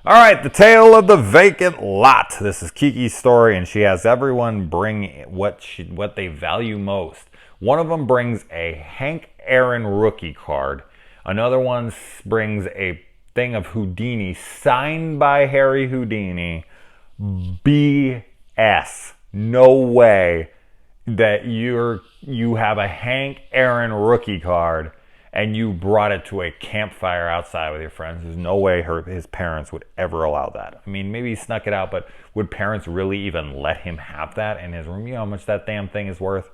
All right, the tale of the vacant lot. This is Kiki's story, and she has everyone bring what they value most. One of them brings a Hank Aaron rookie card. Another one brings a thing of Houdini signed by Harry Houdini. BS. No way that you have a Hank Aaron rookie card and you brought it to a campfire outside with your friends. There's no way his parents would ever allow that. I mean, maybe he snuck it out, but would parents really even let him have that in his room? You know how much that damn thing is worth?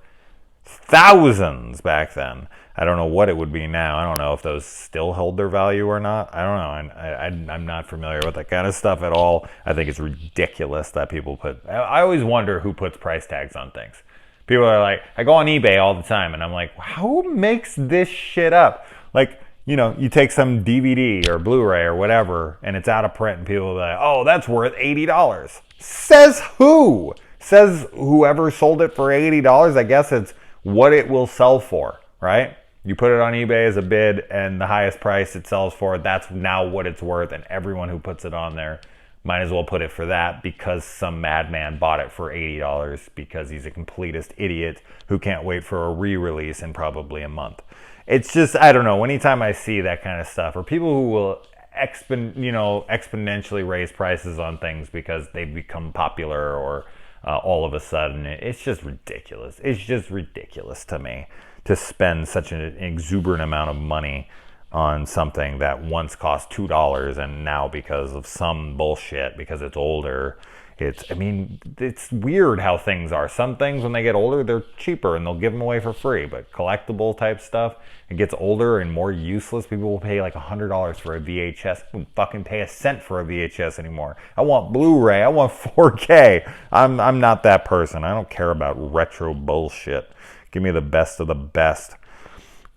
Thousands back then. I don't know what it would be now. I don't know if those still hold their value or not. I don't know. I'm not familiar with that kind of stuff at all. I think it's ridiculous that people put... I always wonder who puts price tags on things. People are like, I go on eBay all the time, and I'm like, who makes this shit up? Like, you know, you take some DVD or Blu-ray or whatever, and it's out of print, and people will be like, oh, that's worth $80. Says who? Says whoever sold it for $80? I guess it's what it will sell for, right? You put it on eBay as a bid, and the highest price it sells for, that's now what it's worth, and everyone who puts it on there might as well put it for that because some madman bought it for $80 because he's a completist idiot who can't wait for a re-release in probably a month. It's just, I don't know, anytime I see that kind of stuff, or people who will exponentially raise prices on things because they've become popular, or all of a sudden, it's just ridiculous. It's just ridiculous to me to spend such an exuberant amount of money on something that once cost $2 and now because of some bullshit, because it's older, it's weird how things are. Some things when they get older, they're cheaper and they'll give them away for free, but collectible type stuff, it gets older and more useless. People will pay like $100 for a VHS. I don't fucking pay a cent for a VHS anymore. I want Blu-ray. I want 4K. I'm not that person. I don't care about retro bullshit. Give me the best of the best.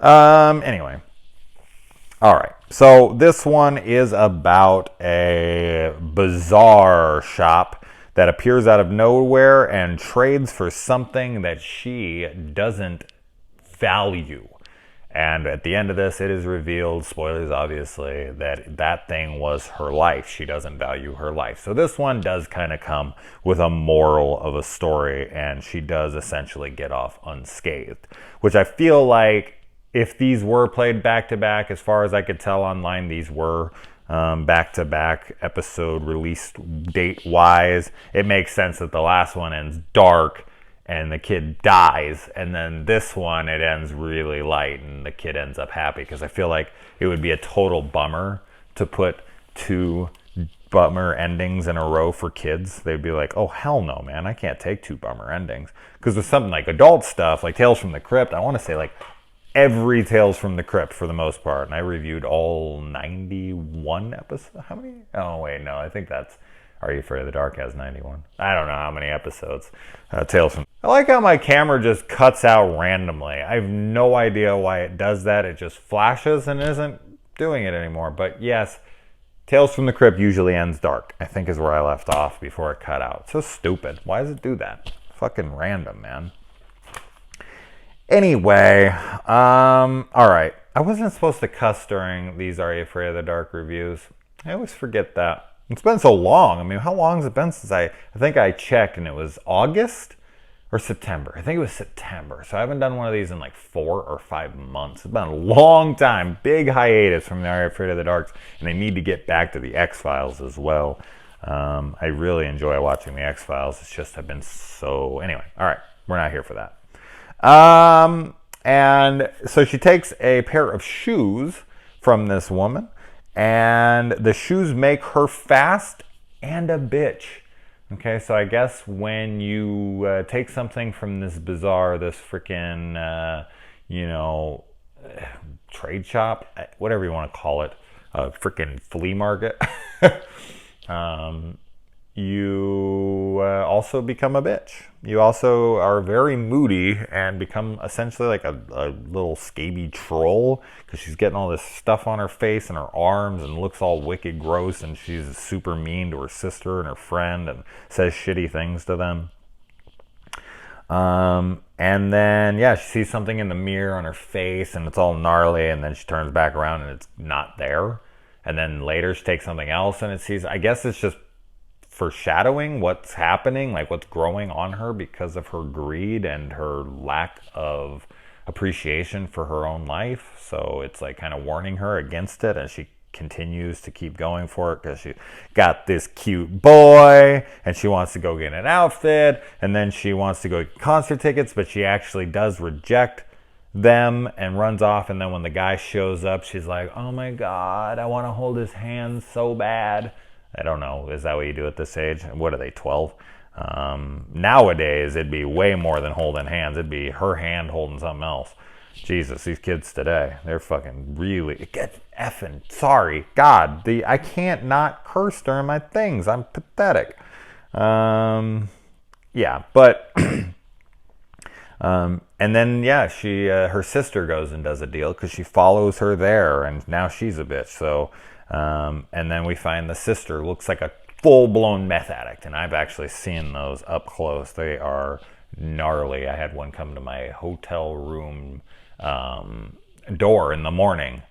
Anyway. All right, so this one is about a bazaar shop that appears out of nowhere and trades for something that she doesn't value. And at the end of this, it is revealed, spoilers obviously, that that thing was her life. She doesn't value her life. So this one does kind of come with a moral of a story, and she does essentially get off unscathed, which I feel like if these were played back-to-back, as far as I could tell online, these were back-to-back episode release date-wise. It makes sense that the last one ends dark and the kid dies, and then this one, it ends really light and the kid ends up happy, because I feel like it would be a total bummer to put two bummer endings in a row for kids. They'd be like, oh, hell no, man, I can't take two bummer endings. Because with something like adult stuff, like Tales from the Crypt, I want to say like every Tales from the Crypt for the most part, and I reviewed all 91 episodes. How many? Oh wait, no, I think that's Are You Afraid of the Dark has 91. I don't know how many episodes. Tales from... I like how my camera just cuts out randomly. I have no idea why it does that. It just flashes and isn't doing it anymore. But yes, Tales from the Crypt usually ends dark, I think is where I left off before it cut out. So stupid. Why does it do that? Fucking random, man. Anyway, all right. I wasn't supposed to cuss during these Are You Afraid of the Dark reviews. I always forget that. It's been so long. I mean, how long has it been since I think I checked and it was August or September. I think it was September. So I haven't done one of these in like 4 or 5 months. It's been a long time. Big hiatus from the Are You Afraid of the Darks. And they need to get back to the X-Files as well. I really enjoy watching the X-Files. It's just I've been so... Anyway, all right. We're not here for that. And so she takes a pair of shoes from this woman, and the shoes make her fast and a bitch. Okay, so I guess when you take something from this bazaar, this freaking, trade shop, whatever you want to call it, freaking flea market, you also become a bitch. You also are very moody and become essentially like a little scaby troll, because she's getting all this stuff on her face and her arms and looks all wicked gross, and she's super mean to her sister and her friend and says shitty things to them. And then, yeah, she sees something in the mirror on her face and it's all gnarly, and then she turns back around and it's not there. and then later she takes something else and it sees. I guess it's just foreshadowing what's happening, like what's growing on her because of her greed and her lack of appreciation for her own life. So it's like kind of warning her against it, and she continues to keep going for it because she got this cute boy and she wants to go get an outfit, and then she wants to go get concert tickets, but she actually does reject them and runs off. And then when the guy shows up, she's like, oh my god, I want to hold his hand so bad. I don't know, is that what you do at this age? What are they, 12? Nowadays it'd be way more than holding hands. It'd be her hand holding something else. Jesus, these kids today, they're fucking really effing sorry. God, I can't not curse during my things. I'm pathetic. Yeah, but and then she her sister goes and does a deal because she follows her there, and now she's a bitch. So and then we find the sister looks like a full-blown meth addict, and I've actually seen those up close. They are gnarly. I had one come to my hotel room door in the morning.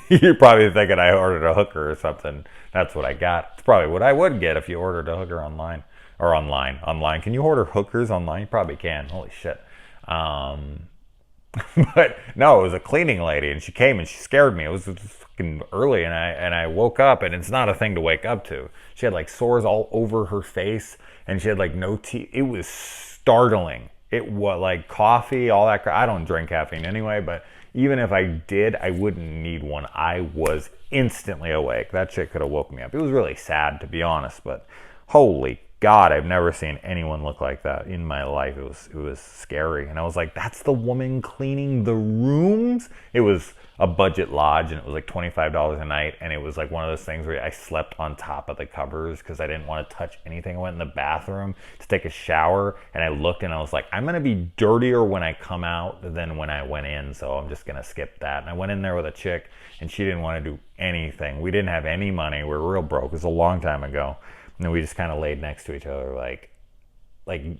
You're probably thinking I ordered a hooker or something. That's what I got. It's probably what I would get if you ordered a hooker online. Or online. Can you order hookers online? You probably can. Holy shit. But no, it was a cleaning lady, and she came and she scared me. It was fucking early, and I woke up, and it's not a thing to wake up to. She had like sores all over her face, and she had like no teeth. It was startling. It was like coffee, all that crap. I don't drink caffeine anyway, but even if I did, I wouldn't need one. I was instantly awake. That shit could have woke me up. It was really sad, to be honest, but holy God, I've never seen anyone look like that in my life. It was scary. And I was like, that's the woman cleaning the rooms? It was a budget lodge, and it was like $25 a night, and it was like one of those things where I slept on top of the covers because I didn't want to touch anything. I went in the bathroom to take a shower, and I looked, and I was like, I'm going to be dirtier when I come out than when I went in, so I'm just going to skip that. And I went in there with a chick, and she didn't want to do anything. We didn't have any money. We were real broke. It was a long time ago. And then we just kind of laid next to each other, like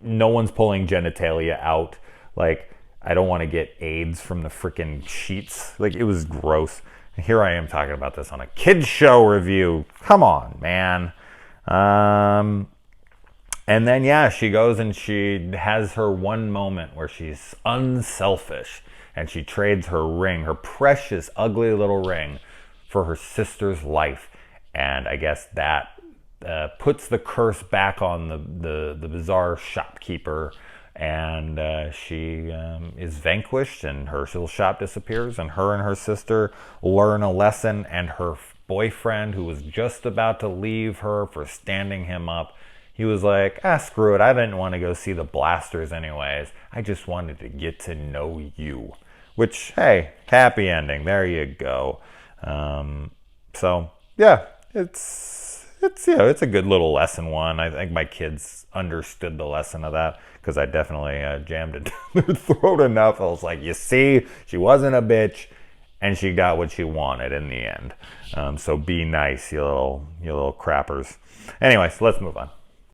no one's pulling genitalia out. Like, I don't want to get AIDS from the freaking sheets. Like, it was gross. And here I am talking about this on a kids show review. Come on, man. And then, she goes and she has her one moment where she's unselfish, and she trades her ring, her precious, ugly little ring, for her sister's life. And I guess that puts the curse back on the bizarre shopkeeper, and she is vanquished, and her little shop disappears, and her sister learn a lesson, and her boyfriend, who was just about to leave her for standing him up, he was like, screw it, I didn't want to go see the blasters anyways, I just wanted to get to know you. Which, hey, happy ending, there you go. So yeah, it's a good little lesson one. I think my kids understood the lesson of that, because I definitely jammed it down their throat enough. I was like, you see, she wasn't a bitch, and she got what she wanted in the end. So be nice, you little crappers. Anyways, let's move on.